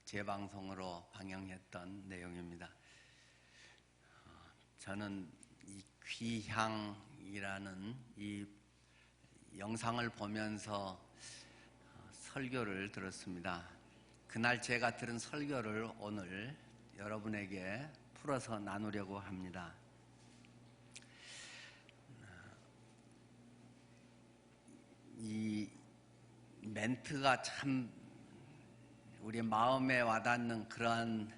재방송으로 방영했던 내용입니다. 저는 이 귀향이라는 이 영상을 보면서 설교를 들었습니다. 그날 제가 들은 설교를 오늘 여러분에게 풀어서 나누려고 합니다. 이 멘트가 참 우리 마음에 와닿는 그러한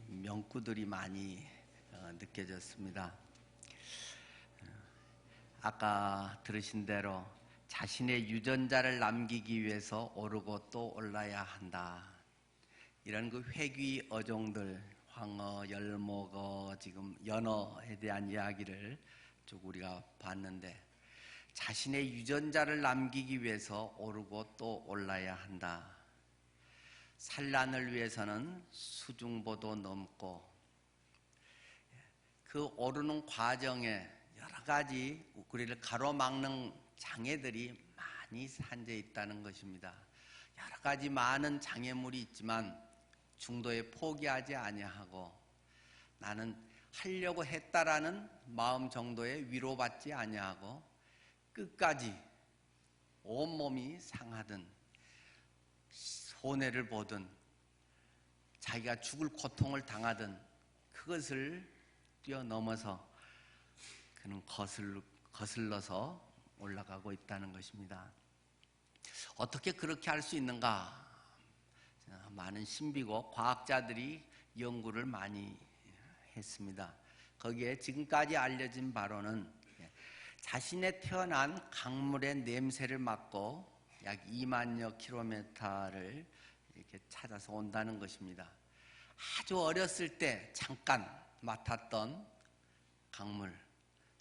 명구들이 많이 느껴졌습니다. 아까 들으신 대로 자신의 유전자를 남기기 위해서 오르고 또 올라야 한다. 이런 회귀 어종들, 황어, 열목어, 지금 연어에 대한 이야기를 쭉 우리가 봤는데, 자신의 유전자를 남기기 위해서 오르고 또 올라야 한다. 산란을 위해서는 수중보도 넘고, 그 오르는 과정에 여러 가지 우리를 가로막는 장애들이 많이 산재 있다는 것입니다. 여러 가지 많은 장애물이 있지만 중도에 포기하지 아니하고, 나는 하려고 했다라는 마음 정도에 위로받지 아니하고 끝까지 온몸이 상하든 손해를 보든 자기가 죽을 고통을 당하든 그것을 뛰어넘어서 그는 거슬러서 올라가고 있다는 것입니다. 어떻게 그렇게 할 수 있는가? 많은 신비고 과학자들이 연구를 많이 했습니다. 거기에 지금까지 알려진 바로는 자신의 태어난 강물의 냄새를 맡고 약 2만여 킬로미터를 이렇게 찾아서 온다는 것입니다. 아주 어렸을 때 잠깐 맡았던 강물,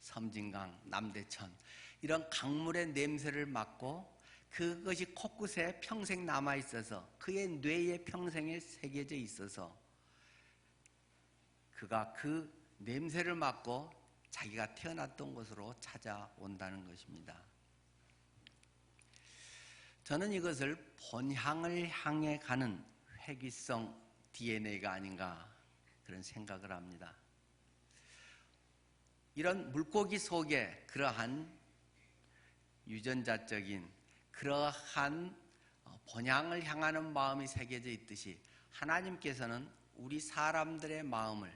섬진강, 남대천, 이런 강물의 냄새를 맡고 그것이 코끝에 평생 남아있어서 그의 뇌에 평생에 새겨져 있어서 그가 그 냄새를 맡고 자기가 태어났던 곳으로 찾아온다는 것입니다. 저는 이것을 본향을 향해 가는 회귀성 DNA가 아닌가 그런 생각을 합니다. 이런 물고기 속에 그러한 유전자적인 그러한 본향을 향하는 마음이 새겨져 있듯이 하나님께서는 우리 사람들의 마음을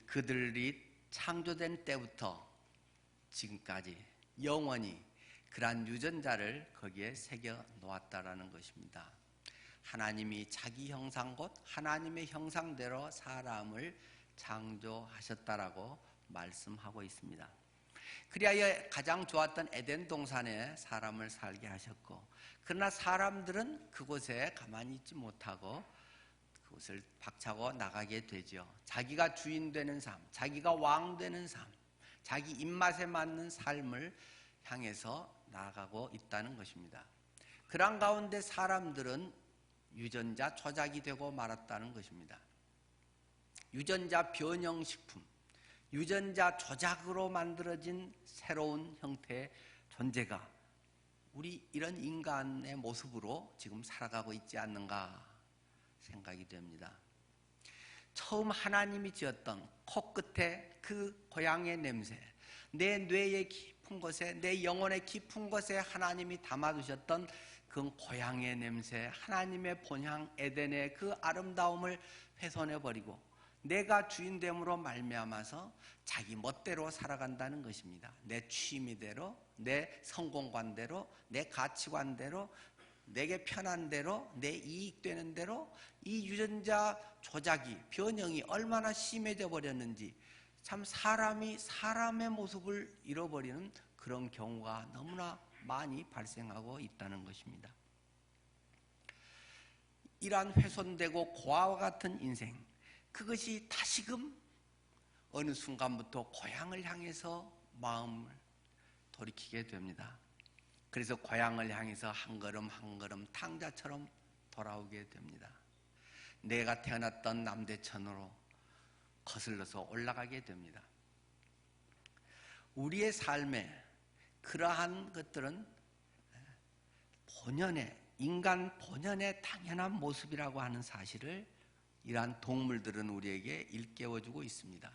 그들이 창조된 때부터 지금까지 영원히 그러한 유전자를 거기에 새겨 놓았다라는 것입니다. 하나님이 자기 형상 곧 하나님의 형상대로 사람을 창조하셨다라고 말씀하고 있습니다. 그리하여 가장 좋았던 에덴 동산에 사람을 살게 하셨고, 그러나 사람들은 그곳에 가만히 있지 못하고 그것을 박차고 나가게 되죠. 자기가 주인 되는 삶, 자기가 왕 되는 삶, 자기 입맛에 맞는 삶을 향해서 나아가고 있다는 것입니다. 그런 가운데 사람들은 유전자 조작이 되고 말았다는 것입니다. 유전자 변형식품, 유전자 조작으로 만들어진 새로운 형태의 존재가 우리 이런 인간의 모습으로 지금 살아가고 있지 않는가 생각이 됩니다. 처음 하나님이 지었던 코끝에 그 고향의 냄새, 내 뇌의 깊은 곳에, 내 영혼의 깊은 곳에 하나님이 담아두셨던 그 고향의 냄새, 하나님의 본향 에덴의 그 아름다움을 훼손해버리고 내가 주인됨으로 말미암아서 자기 멋대로 살아간다는 것입니다. 내 취미대로, 내 성공관대로, 내 가치관대로, 내게 편한 대로, 내 이익되는 대로 이 유전자 조작이, 변형이 얼마나 심해져 버렸는지, 참 사람이 사람의 모습을 잃어버리는 그런 경우가 너무나 많이 발생하고 있다는 것입니다. 이러한 훼손되고 고아와 같은 인생, 그것이 다시금 어느 순간부터 고향을 향해서 마음을 돌이키게 됩니다. 그래서 고향을 향해서 한 걸음 한 걸음 탕자처럼 돌아오게 됩니다. 내가 태어났던 남대천으로 거슬러서 올라가게 됩니다. 우리의 삶에 그러한 것들은 본연의 인간 본연의 당연한 모습이라고 하는 사실을 이러한 동물들은 우리에게 일깨워주고 있습니다.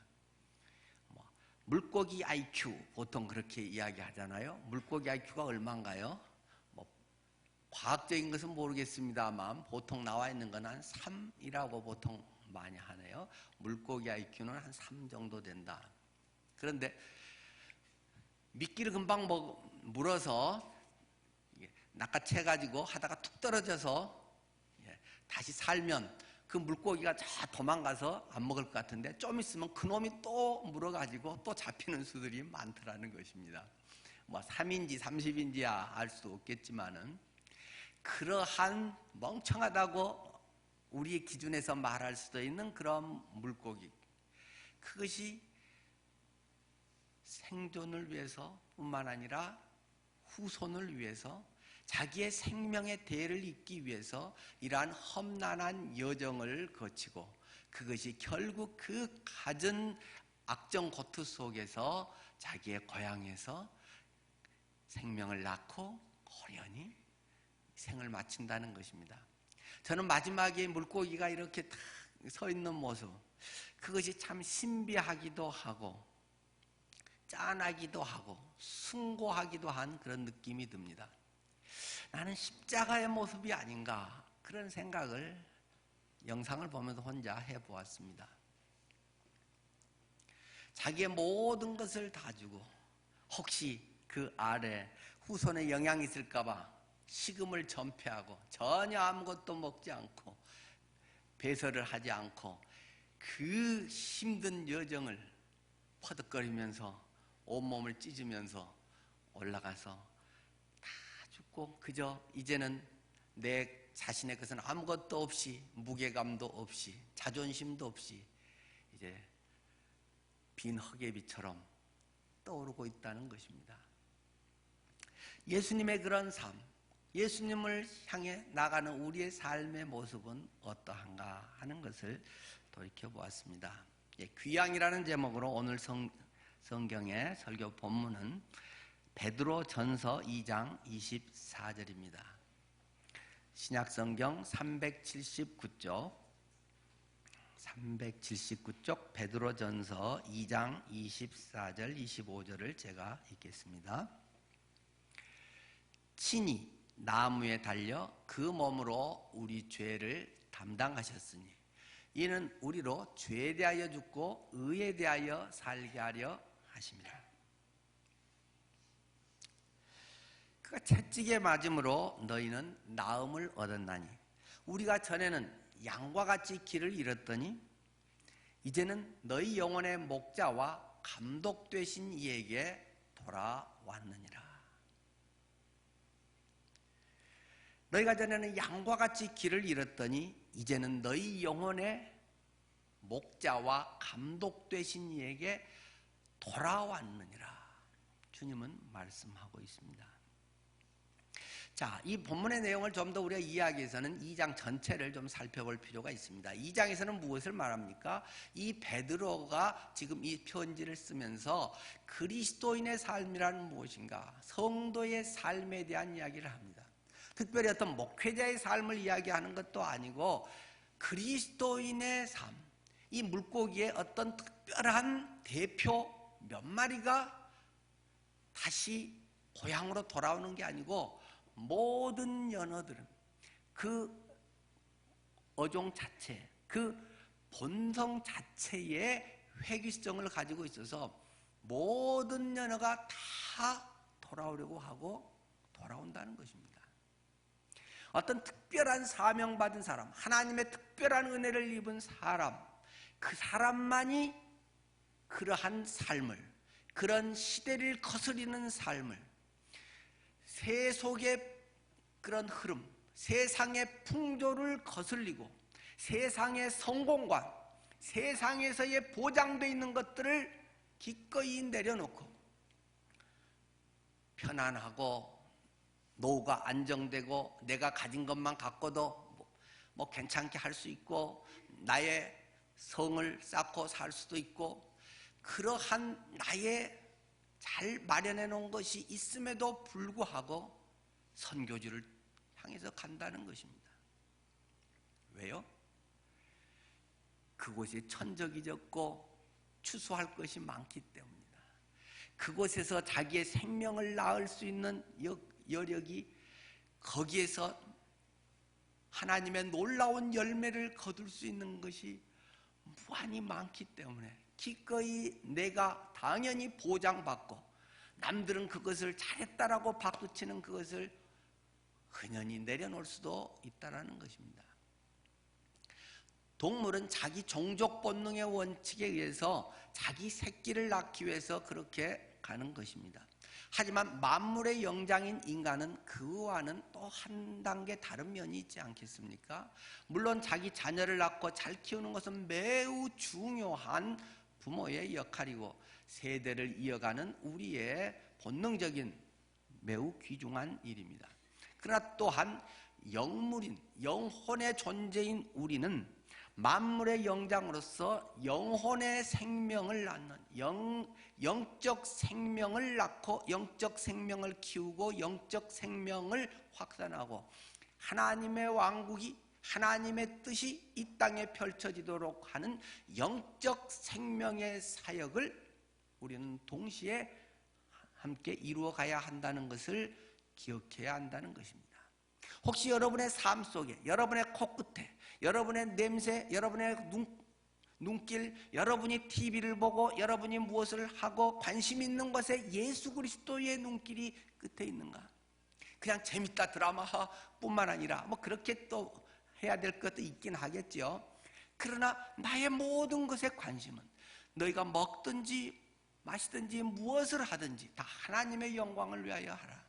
물고기 IQ 보통 그렇게 이야기하잖아요. 물고기 IQ가 얼마인가요? 과학적인 것은 모르겠습니다만 보통 나와 있는 건 한 3이라고 보통 많이 하네요. 물고기 IQ는 한 3 정도 된다. 그런데 미끼를 금방 물어서 낚아채가지고 하다가 툭 떨어져서 다시 살면 그 물고기가 저 도망가서 안 먹을 것 같은데 좀 있으면 그놈이 또 물어가지고 또 잡히는 수들이 많더라는 것입니다. 3인지 30인지야 알 수 없겠지만은 그러한 멍청하다고 우리의 기준에서 말할 수도 있는 그런 물고기, 그것이 생존을 위해서 뿐만 아니라 후손을 위해서 자기의 생명의 대를 잇기 위해서 이러한 험난한 여정을 거치고 그것이 결국 그 갖은 악정 고투 속에서 자기의 고향에서 생명을 낳고 호련히 생을 마친다는 것입니다. 저는 마지막에 물고기가 이렇게 탁 서 있는 모습, 그것이 참 신비하기도 하고 짠하기도 하고 숭고하기도 한 그런 느낌이 듭니다. 나는 십자가의 모습이 아닌가, 그런 생각을 영상을 보면서 혼자 해보았습니다. 자기의 모든 것을 다 주고 혹시 그 아래 후손에 영향이 있을까봐 식음을 전폐하고 전혀 아무것도 먹지 않고 배설을 하지 않고 그 힘든 여정을 퍼득거리면서 온몸을 찢으면서 올라가서 다 죽고 그저 이제는 내 자신의 것은 아무것도 없이, 무게감도 없이, 자존심도 없이 이제 빈 헛개비처럼 떠오르고 있다는 것입니다. 예수님의 그런 삶, 예수님을 향해 나가는 우리의 삶의 모습은 어떠한가 하는 것을 돌이켜보았습니다. 귀향이라는 제목으로 오늘 성경의 설교 본문은 베드로전서 2장 24절입니다. 신약성경 379쪽 베드로전서 2장 24절 25절을 제가 읽겠습니다. 친히 나무에 달려 그 몸으로 우리 죄를 담당하셨으니 이는 우리로 죄에 대하여 죽고 의에 대하여 살게 하려 하심이라. 그가 채찍에 맞음으로 너희는 나음을 얻었나니 우리가 전에는 양과 같이 길을 잃었더니 이제는 너희 영혼의 목자와 감독 되신 이에게 돌아왔느니라. 너희가 전에는 양과 같이 길을 잃었더니 이제는 너희 영혼의 목자와 감독 되신 이에게 돌아왔느니라. 주님은 말씀하고 있습니다. 자, 이 본문의 내용을 좀 더 우리가 이해하기 위해서는 2장 전체를 좀 살펴볼 필요가 있습니다. 2장에서는 무엇을 말합니까? 이 베드로가 지금 이 편지를 쓰면서 그리스도인의 삶이란 무엇인가, 성도의 삶에 대한 이야기를 합니다. 특별히 어떤 목회자의 삶을 이야기하는 것도 아니고 그리스도인의 삶, 이 물고기의 어떤 특별한 대표 몇 마리가 다시 고향으로 돌아오는 게 아니고 모든 연어들은 그 어종 자체, 그 본성 자체의 회귀성을 가지고 있어서 모든 연어가 다 돌아오려고 하고 돌아온다는 것입니다. 어떤 특별한 사명받은 사람, 하나님의 특별한 은혜를 입은 사람, 그 사람만이 그러한 삶을, 그런 시대를 거스리는 삶을, 세속의 그런 흐름, 세상의 풍조를 거슬리고 세상의 성공관, 세상에서의 보장되어 있는 것들을 기꺼이 내려놓고 편안하고 노후가 안정되고 내가 가진 것만 갖고도 뭐 괜찮게 할 수 있고 나의 성을 쌓고 살 수도 있고 그러한 나의 잘 마련해 놓은 것이 있음에도 불구하고 선교지를 향해서 간다는 것입니다. 왜요? 그곳에 천적이 적고 추수할 것이 많기 때문이다. 그곳에서 자기의 생명을 낳을 수 있는 여력이, 거기에서 하나님의 놀라운 열매를 거둘 수 있는 것이 무한히 많기 때문에 기꺼이 내가 당연히 보장받고, 남들은 그것을 잘했다라고 박수치는 그것을 흔연히 내려놓을 수도 있다는 것입니다. 동물은 자기 종족 본능의 원칙에 의해서 자기 새끼를 낳기 위해서 그렇게 가는 것입니다. 하지만 만물의 영장인 인간은 그와는 또 한 단계 다른 면이 있지 않겠습니까? 물론 자기 자녀를 낳고 잘 키우는 것은 매우 중요한 부모의 역할이고 세대를 이어가는 우리의 본능적인 매우 귀중한 일입니다. 그러나 또한 영물인, 영혼의 존재인 우리는 만물의 영장으로서 영혼의 생명을 낳는, 영적 생명을 낳고 영적 생명을 키우고 영적 생명을 확산하고 하나님의 왕국이, 하나님의 뜻이 이 땅에 펼쳐지도록 하는 영적 생명의 사역을 우리는 동시에 함께 이루어 가야 한다는 것을 기억해야 한다는 것입니다. 혹시 여러분의 삶 속에, 여러분의 코끝에, 여러분의 냄새, 여러분의 눈길, 여러분이 TV를 보고 여러분이 무엇을 하고 관심 있는 것에 예수 그리스도의 눈길이 끝에 있는가? 그냥 재밌다 드라마뿐만 아니라 뭐 그렇게 또 해야 될 것도 있긴 하겠죠. 그러나 나의 모든 것에 관심은 너희가 먹든지 마시든지 무엇을 하든지 다 하나님의 영광을 위하여 하라.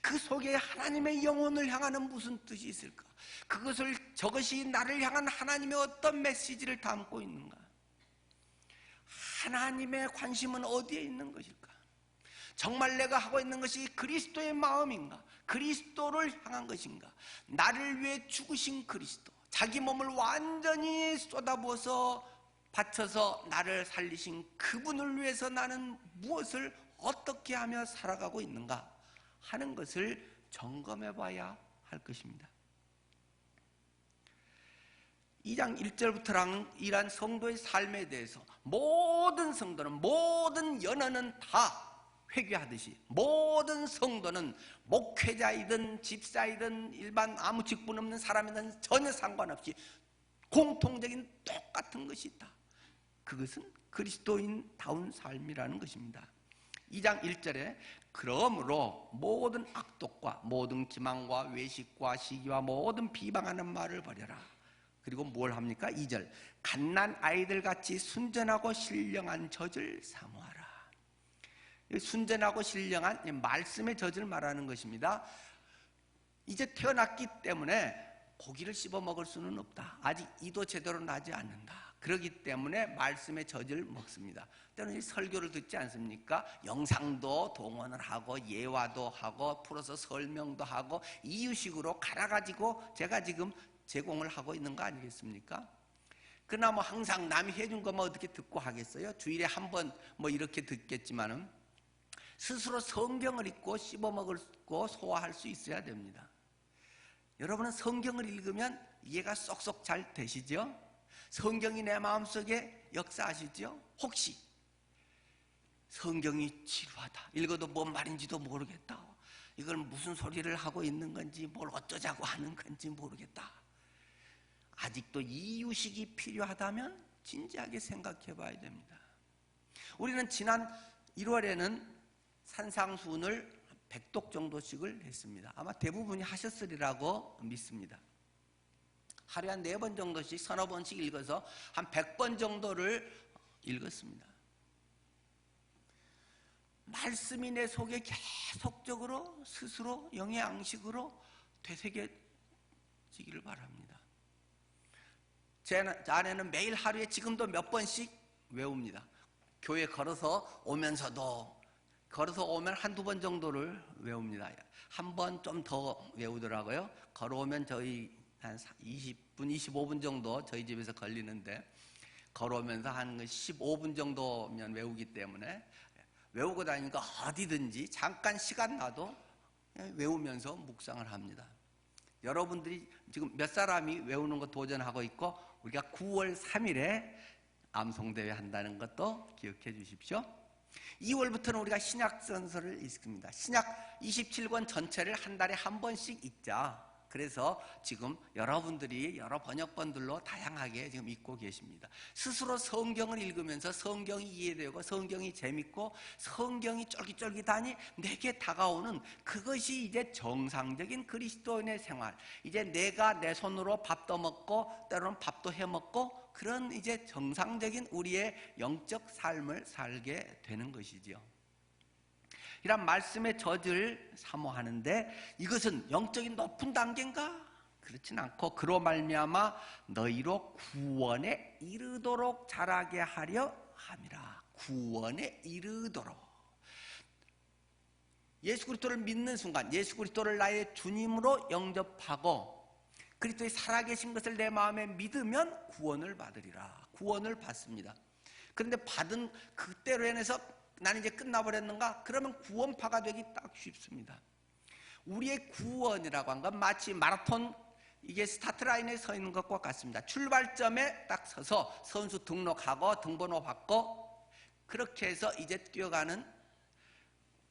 그 속에 하나님의 영혼을 향하는 무슨 뜻이 있을까? 저것이 나를 향한 하나님의 어떤 메시지를 담고 있는가? 하나님의 관심은 어디에 있는 것일까? 정말 내가 하고 있는 것이 그리스도의 마음인가? 그리스도를 향한 것인가? 나를 위해 죽으신 그리스도, 자기 몸을 완전히 쏟아부어서 바쳐서 나를 살리신 그분을 위해서 나는 무엇을 어떻게 하며 살아가고 있는가 하는 것을 점검해 봐야 할 것입니다. 2장 1절부터는 이러한 성도의 삶에 대해서 모든 성도는, 모든 연원은 다 회개하듯이 모든 성도는 목회자이든 집사이든 일반 아무 직분 없는 사람이든 전혀 상관없이 공통적인 똑같은 것이 있다. 그것은 그리스도인다운 삶이라는 것입니다. 2장 1절에 그러므로 모든 악독과 모든 기망과 외식과 시기와 모든 비방하는 말을 버려라. 그리고 뭘 합니까? 2절 갓난 아이들같이 순전하고 신령한 젖을 사모하라. 순전하고 신령한 말씀의 젖을 말하는 것입니다. 이제 태어났기 때문에 고기를 씹어 먹을 수는 없다. 아직 이도 제대로 나지 않는다. 그렇기 때문에 말씀의 젖을 먹습니다. 때로는 설교를 듣지 않습니까? 영상도 동원을 하고 예화도 하고 풀어서 설명도 하고 이유식으로 갈아가지고 제가 지금 제공을 하고 있는 거 아니겠습니까? 그러나 뭐 항상 남이 해준 것만 어떻게 듣고 하겠어요? 주일에 한 번 뭐 이렇게 듣겠지만은 스스로 성경을 읽고 씹어 먹고 소화할 수 있어야 됩니다. 여러분은 성경을 읽으면 이해가 쏙쏙 잘 되시죠? 성경이 내 마음속에 역사하시죠? 혹시 성경이 지루하다, 읽어도 뭔 말인지도 모르겠다, 이걸 무슨 소리를 하고 있는 건지 뭘 어쩌자고 하는 건지 모르겠다, 아직도 이유식이 필요하다면 진지하게 생각해 봐야 됩니다. 우리는 지난 1월에는 산상수훈을 100독 정도씩을 했습니다. 아마 대부분이 하셨으리라고 믿습니다. 하루에 한 4번 정도씩 서너 번씩 읽어서 한 100번 정도를 읽었습니다. 말씀이 내 속에 계속적으로 스스로 영의 양식으로 되새겨지기를 바랍니다. 제 아내는 매일 하루에 지금도 몇 번씩 외웁니다. 교회 걸어서 오면서도 걸어서 오면 한두 번 정도를 외웁니다. 한 번 좀 더 외우더라고요. 걸어오면 저희 한 20분, 25분 정도 저희 집에서 걸리는데 걸어오면서 한 15분 정도면 외우기 때문에 외우고 다니니까 어디든지 잠깐 시간 나도 외우면서 묵상을 합니다. 여러분들이 지금 몇 사람이 외우는 거 도전하고 있고 우리가 9월 3일에 암송대회 한다는 것도 기억해 주십시오. 2월부터는 우리가 신약 선서를 읽습니다. 신약 27권 전체를 한 달에 한 번씩 읽자. 그래서 지금 여러분들이 여러 번역본들로 다양하게 지금 읽고 계십니다. 스스로 성경을 읽으면서 성경이 이해되고 성경이 재밌고 성경이 쫄깃쫄깃하니 내게 다가오는 그것이 이제 정상적인 그리스도인의 생활. 이제 내가 내 손으로 밥도 먹고 때로는 밥도 해 먹고 그런 이제 정상적인 우리의 영적 삶을 살게 되는 것이지요. 이런 말씀의 젖을 사모하는데 이것은 영적인 높은 단계인가? 그렇진 않고 그로 말미암아 너희로 구원에 이르도록 자라게 하려 함이라. 구원에 이르도록. 예수 그리스도를 믿는 순간 예수 그리스도를 나의 주님으로 영접하고 그리스도의 살아계신 것을 내 마음에 믿으면 구원을 받으리라. 구원을 받습니다. 그런데 받은 그때로 인해서 나는 이제 끝나버렸는가? 그러면 구원파가 되기 딱 쉽습니다. 우리의 구원이라고 한 건 마치 마라톤 이게 스타트 라인에 서 있는 것과 같습니다. 출발점에 딱 서서 선수 등록하고 등번호 받고 그렇게 해서 이제 뛰어가는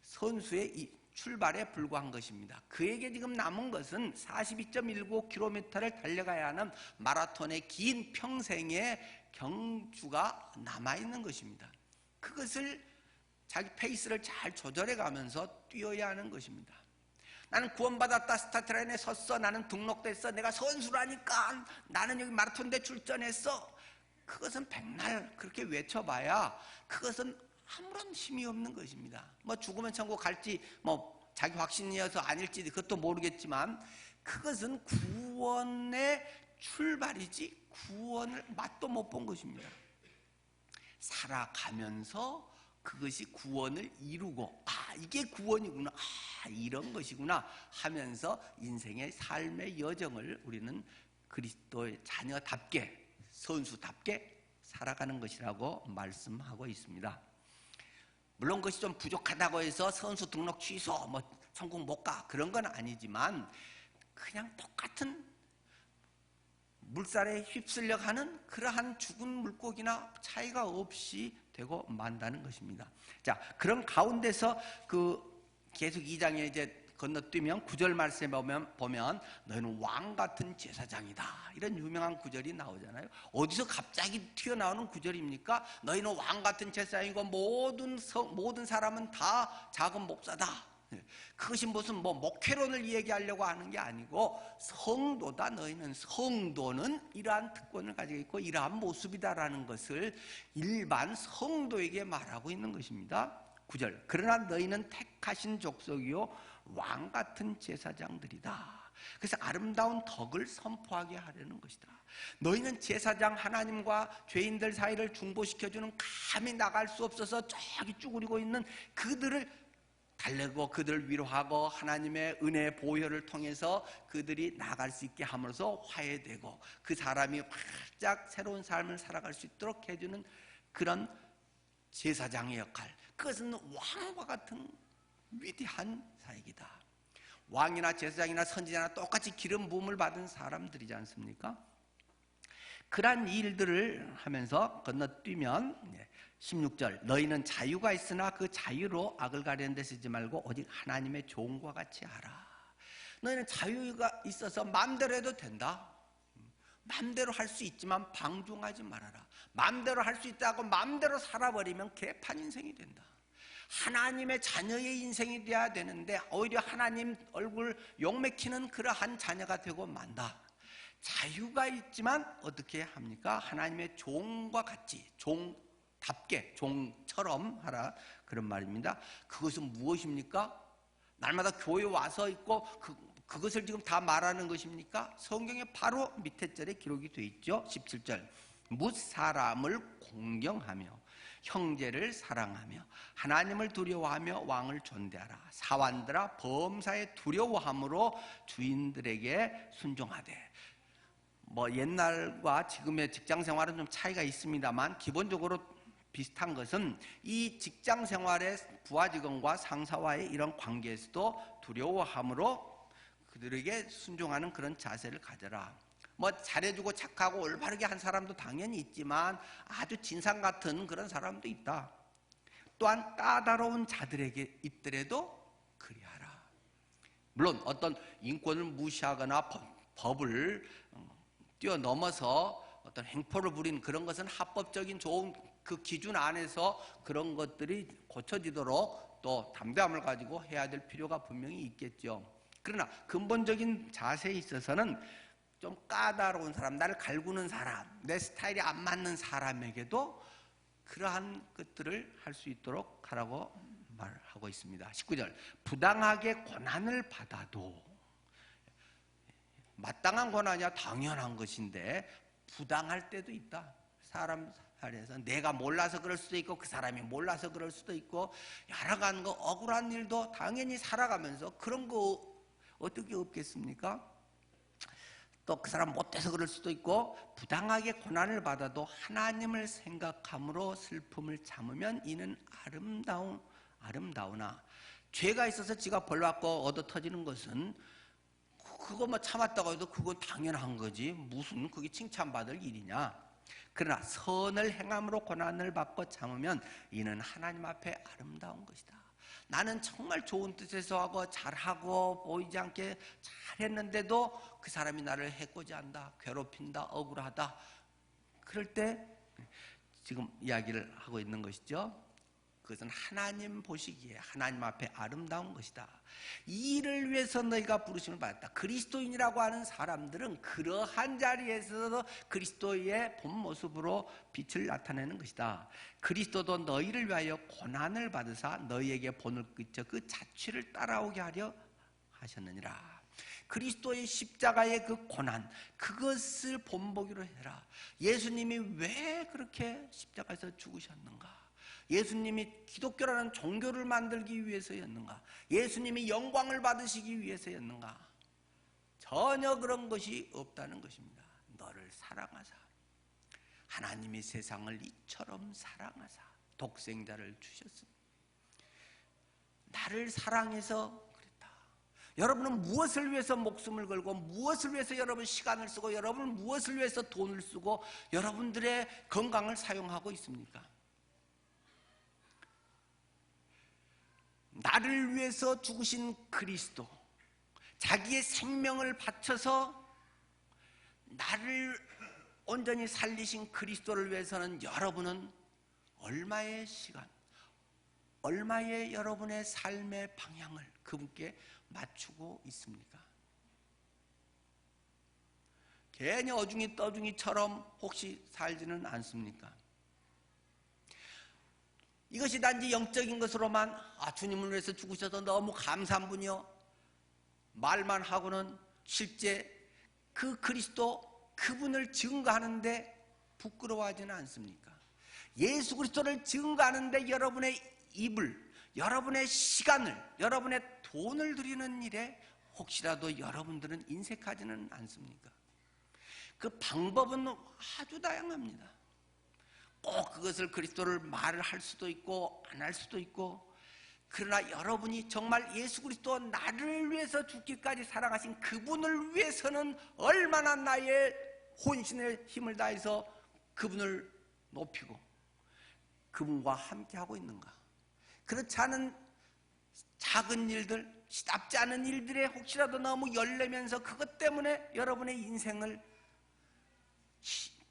선수의 이 출발에 불과한 것입니다. 그에게 지금 남은 것은 42.19km를 달려가야 하는 마라톤의 긴 평생의 경주가 남아있는 것입니다. 그것을 자기 페이스를 잘 조절해 가면서 뛰어야 하는 것입니다. 나는 구원받았다. 스타트라인에 섰어. 나는 등록됐어. 내가 선수라니까. 나는 여기 마라톤대 출전했어. 그것은 백날 그렇게 외쳐봐야 그것은 아무런 힘이 없는 것입니다. 뭐 죽으면 천국 갈지 뭐 자기 확신이어서 아닐지 그것도 모르겠지만 그것은 구원의 출발이지 구원을 맛도 못 본 것입니다. 살아가면서 그것이 구원을 이루고 이게 구원이구나. 이런 것이구나 하면서 인생의 삶의 여정을 우리는 그리스도의 자녀답게 선수답게 살아가는 것이라고 말씀하고 있습니다. 물론 그것이 좀 부족하다고 해서 선수 등록 취소 뭐 천국 못 가 그런 건 아니지만 그냥 똑같은 물살에 휩쓸려 가는 그러한 죽은 물고기나 차이가 없이 되고 만다는 것입니다. 자, 그런 가운데서 계속 2장에 이제 건너뛰면 9절 말씀에 보면 너희는 왕 같은 제사장이다. 이런 유명한 구절이 나오잖아요. 어디서 갑자기 튀어나오는 구절입니까? 너희는 왕 같은 제사장이고 모든 사람은 다 작은 목사다. 그것이 무슨 목회론을 얘기하려고 하는 게 아니고 성도다. 너희는 성도는 이러한 특권을 가지고 있고 이러한 모습이다라는 것을 일반 성도에게 말하고 있는 것입니다. 9절 그러나 너희는 택하신 족속이요 왕 같은 제사장들이다. 그래서 아름다운 덕을 선포하게 하려는 것이다. 너희는 제사장 하나님과 죄인들 사이를 중보시켜주는 감히 나갈 수 없어서 저기 쭈그리고 있는 그들을 달래고 그들을 위로하고 하나님의 은혜 보혈을 통해서 그들이 나아갈 수 있게 함으로써 화해되고 그 사람이 활짝 새로운 삶을 살아갈 수 있도록 해주는 그런 제사장의 역할, 그것은 왕과 같은 위대한 사역이다. 왕이나 제사장이나 선지자나 똑같이 기름 부음을 받은 사람들이지 않습니까? 그러한 일들을 하면서 건너뛰면 16절 너희는 자유가 있으나 그 자유로 악을 가리는 데 쓰지 말고 오직 하나님의 종과 같이 하라. 너희는 자유가 있어서 마음대로 해도 된다. 마음대로 할 수 있지만 방종하지 말아라. 마음대로 할 수 있다고 마음대로 살아버리면 개판 인생이 된다. 하나님의 자녀의 인생이 돼야 되는데 오히려 하나님 얼굴 욕먹히는 그러한 자녀가 되고 만다. 자유가 있지만 어떻게 합니까? 하나님의 종과 같이 종답게 종처럼 하라 그런 말입니다. 그것은 무엇입니까? 날마다 교회 와서 있고 그것을 지금 다 말하는 것입니까? 성경에 바로 밑에 절에 기록이 되어 있죠. 17절 뭇 사람을 공경하며 형제를 사랑하며 하나님을 두려워하며 왕을 존대하라. 사환들아 범사에 두려워함으로 주인들에게 순종하되. 옛날과 지금의 직장 생활은 좀 차이가 있습니다만 기본적으로 비슷한 것은 이 직장 생활의 부하 직원과 상사와의 이런 관계에서도 두려워함으로 그들에게 순종하는 그런 자세를 가져라. 뭐 잘해주고 착하고 올바르게 한 사람도 당연히 있지만 아주 진상 같은 그런 사람도 있다. 또한 까다로운 자들에게 있더라도 그리하라. 물론 어떤 인권을 무시하거나 법을 뛰어넘어서 어떤 행포를 부린 그런 것은 합법적인 좋은 그 기준 안에서 그런 것들이 고쳐지도록 또 담대함을 가지고 해야 될 필요가 분명히 있겠죠. 그러나 근본적인 자세에 있어서는 좀 까다로운 사람, 나를 갈구는 사람, 내 스타일이 안 맞는 사람에게도 그러한 것들을 할 수 있도록 하라고 말하고 있습니다. 19절, 부당하게 고난을 받아도, 마땅한 고난이야 당연한 것인데 부당할 때도 있다. 사람 사례에서 내가 몰라서 그럴 수도 있고 그 사람이 몰라서 그럴 수도 있고 여러 가지 억울한 일도 당연히 살아가면서 그런 거 어떻게 없겠습니까? 또 그 사람 못돼서 그럴 수도 있고 부당하게 고난을 받아도 하나님을 생각함으로 슬픔을 참으면 이는 아름다우나, 죄가 있어서 지가 벌 받고 얻어 터지는 것은 그거 뭐 참았다고 해도 그건 당연한 거지 무슨 그게 칭찬받을 일이냐. 그러나 선을 행함으로 고난을 받고 참으면 이는 하나님 앞에 아름다운 것이다. 나는 정말 좋은 뜻에서 하고 잘하고 보이지 않게 잘했는데도 그 사람이 나를 해코지한다, 괴롭힌다, 억울하다. 그럴 때 지금 이야기를 하고 있는 것이죠. 그것은 하나님 보시기에 하나님 앞에 아름다운 것이다. 이 일을 위해서 너희가 부르심을 받았다. 그리스도인이라고 하는 사람들은 그러한 자리에서도 그리스도의 본 모습으로 빛을 나타내는 것이다. 그리스도도 너희를 위하여 고난을 받으사 너희에게 본을 끼쳐 그 자취를 따라오게 하려 하셨느니라. 그리스도의 십자가의 그 고난, 그것을 본보기로 해라. 예수님이 왜 그렇게 십자가에서 죽으셨는가? 예수님이 기독교라는 종교를 만들기 위해서였는가? 예수님이 영광을 받으시기 위해서였는가? 전혀 그런 것이 없다는 것입니다. 너를 사랑하사 하나님이 세상을 이처럼 사랑하사 독생자를 주셨습니다. 나를 사랑해서 그랬다. 여러분은 무엇을 위해서 목숨을 걸고 무엇을 위해서 여러분 시간을 쓰고 여러분은 무엇을 위해서 돈을 쓰고 여러분들의 건강을 사용하고 있습니까? 나를 위해서 죽으신 그리스도, 자기의 생명을 바쳐서 나를 온전히 살리신 그리스도를 위해서는 여러분은 얼마의 시간, 얼마의 여러분의 삶의 방향을 그분께 맞추고 있습니까? 괜히 어중이 떠중이처럼 혹시 살지는 않습니까? 이것이 단지 영적인 것으로만 주님을 위해서 죽으셔서 너무 감사한 분이요 말만 하고는 실제 그 그리스도 그분을 증거하는데 부끄러워하지는 않습니까? 예수 그리스도를 증거하는데 여러분의 입을, 여러분의 시간을, 여러분의 돈을 들이는 일에 혹시라도 여러분들은 인색하지는 않습니까? 그 방법은 아주 다양합니다. 꼭 그것을 그리스도를 말을 할 수도 있고 안 할 수도 있고, 그러나 여러분이 정말 예수 그리스도 나를 위해서 죽기까지 사랑하신 그분을 위해서는 얼마나 나의 혼신의 힘을 다해서 그분을 높이고 그분과 함께하고 있는가. 그렇지 않은 작은 일들, 시답지 않은 일들에 혹시라도 너무 열내면서 그것 때문에 여러분의 인생을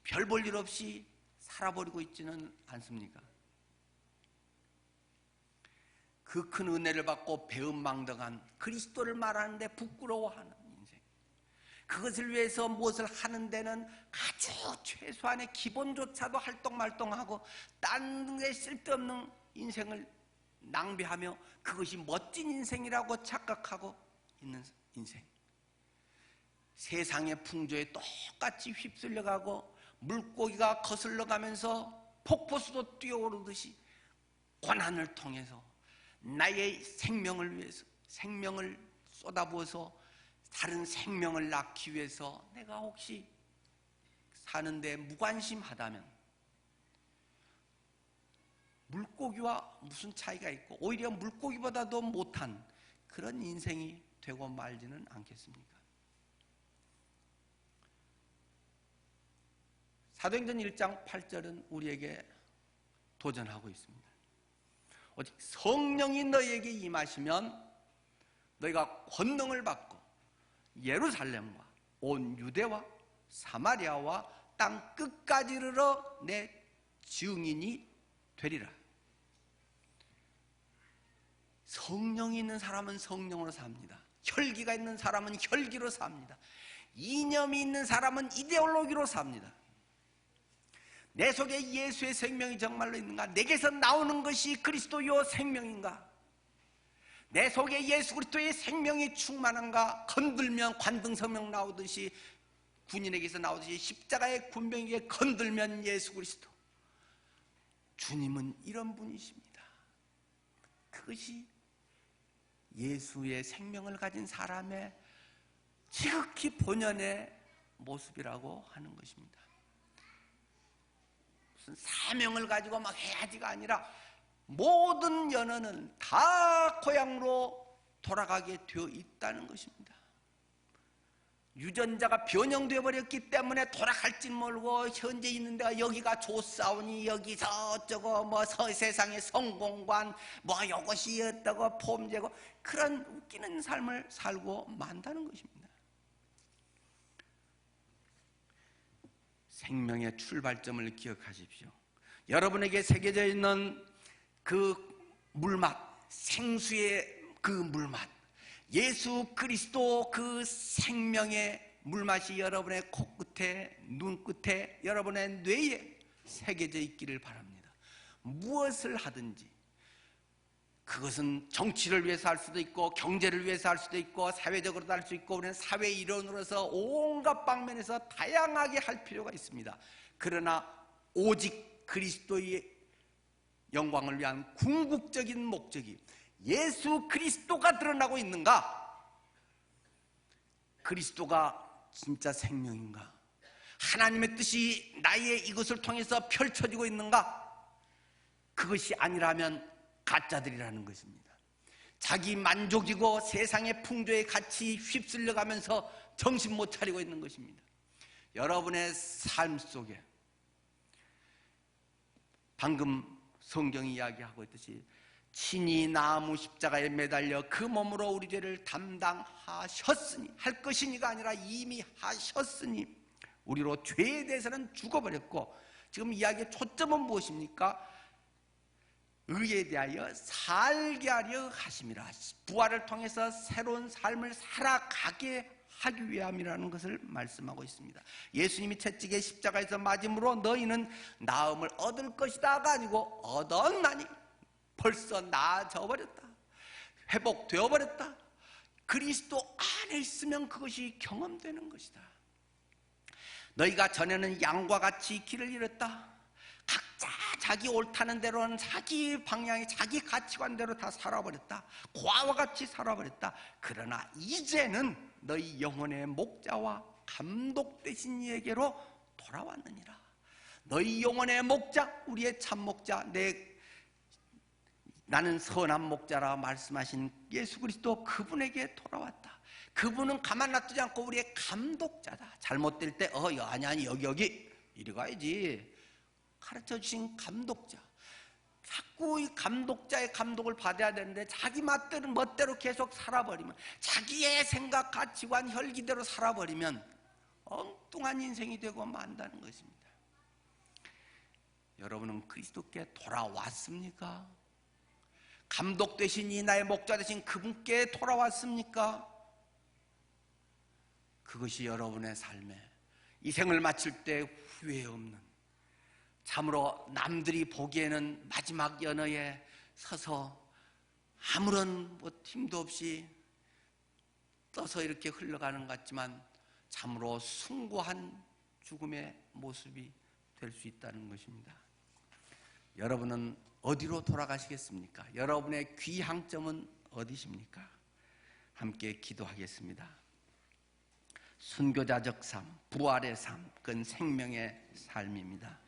별 볼 일 없이 살아버리고 있지는 않습니까? 그 큰 은혜를 받고 배은망덕한 그리스도를 말하는데 부끄러워하는 인생, 그것을 위해서 무엇을 하는 데는 아주 최소한의 기본조차도 할똥말똥하고 딴 데 쓸데없는 인생을 낭비하며 그것이 멋진 인생이라고 착각하고 있는 인생, 세상의 풍조에 똑같이 휩쓸려가고 물고기가 거슬러 가면서 폭포수도 뛰어오르듯이 고난을 통해서 나의 생명을 위해서 생명을 쏟아부어서 다른 생명을 낳기 위해서 내가 혹시 사는데 무관심하다면 물고기와 무슨 차이가 있고 오히려 물고기보다도 못한 그런 인생이 되고 말지는 않겠습니까? 사도행전 1장 8절은 우리에게 도전하고 있습니다. 오직 성령이 너희에게 임하시면 너희가 권능을 받고 예루살렘과 온 유대와 사마리아와 땅 끝까지 이르러 내 증인이 되리라. 성령이 있는 사람은 성령으로 삽니다. 혈기가 있는 사람은 혈기로 삽니다. 이념이 있는 사람은 이데올로기로 삽니다. 내 속에 예수의 생명이 정말로 있는가? 내게서 나오는 것이 그리스도요 생명인가? 내 속에 예수 그리스도의 생명이 충만한가? 건들면 관등성명 나오듯이, 군인에게서 나오듯이 십자가의 군병에게 건들면 예수 그리스도. 주님은 이런 분이십니다. 그것이 예수의 생명을 가진 사람의 지극히 본연의 모습이라고 하는 것입니다. 무슨 사명을 가지고 막 해야지가 아니라 모든 연원은 다 고향으로 돌아가게 되어 있다는 것입니다. 유전자가 변형되어 버렸기 때문에 돌아갈지 모르고 현재 있는 데가 여기가 좋사오니 여기서 어쩌고 뭐 세상의 성공관 뭐 이것이 어떠고 폼제고 그런 웃기는 삶을 살고 만다는 것입니다. 생명의 출발점을 기억하십시오. 여러분에게 새겨져 있는 그 물맛, 생수의 그 물맛, 예수 그리스도 그 생명의 물맛이 여러분의 코끝에, 눈끝에, 여러분의 뇌에 새겨져 있기를 바랍니다. 무엇을 하든지 그것은 정치를 위해서 할 수도 있고 경제를 위해서 할 수도 있고 사회적으로도 할 수 있고 우리는 사회 일원으로서 온갖 방면에서 다양하게 할 필요가 있습니다. 그러나 오직 그리스도의 영광을 위한 궁극적인 목적이 예수 그리스도가 드러나고 있는가? 그리스도가 진짜 생명인가? 하나님의 뜻이 나의 이것을 통해서 펼쳐지고 있는가? 그것이 아니라면 가짜들이라는 것입니다. 자기 만족이고 세상의 풍조에 같이 휩쓸려가면서 정신 못 차리고 있는 것입니다. 여러분의 삶 속에 방금 성경이 이야기하고 있듯이 친히 나무 십자가에 매달려 그 몸으로 우리 죄를 담당하셨으니, 할 것이니가 아니라 이미 하셨으니 우리로 죄에 대해서는 죽어버렸고, 지금 이야기의 초점은 무엇입니까? 의에 대하여 살게 하려 하심이라. 부활을 통해서 새로운 삶을 살아가게 하기 위함이라는 것을 말씀하고 있습니다. 예수님이 채찍에 십자가에서 맞음으로 너희는 나음을 얻을 것이다가 아니고 얻었나니 벌써 나아져 버렸다. 회복되어 버렸다. 그리스도 안에 있으면 그것이 경험되는 것이다. 너희가 전에는 양과 같이 길을 잃었다. 각자 자기 옳다는 대로는 자기 방향에 자기 가치관대로 다 살아버렸다. 고아와 같이 살아버렸다. 그러나 이제는 너희 영혼의 목자와 감독 되신 이에게로 돌아왔느니라. 너희 영혼의 목자, 우리의 참 목자, 나는 선한 목자라 말씀하신 예수 그리스도, 그분에게 돌아왔다. 그분은 가만 놔두지 않고 우리의 감독자다. 잘못될 때 아니 여기 이리 가야지 가르쳐 주신 감독자. 자꾸 이 감독자의 감독을 받아야 되는데 자기 멋대로 계속 살아버리면, 자기의 생각, 가치관, 혈기대로 살아버리면 엉뚱한 인생이 되고 만다는 것입니다. 여러분은 그리스도께 돌아왔습니까? 감독 되시니 나의 목자 되신 그분께 돌아왔습니까? 그것이 여러분의 삶에 이 생을 마칠 때 후회 없는, 참으로 남들이 보기에는 마지막 연어에 서서 아무런 힘도 없이 떠서 이렇게 흘러가는 것 같지만 참으로 숭고한 죽음의 모습이 될 수 있다는 것입니다. 여러분은 어디로 돌아가시겠습니까? 여러분의 귀향점은 어디십니까? 함께 기도하겠습니다. 순교자적 삶, 부활의 삶, 그건 생명의 삶입니다.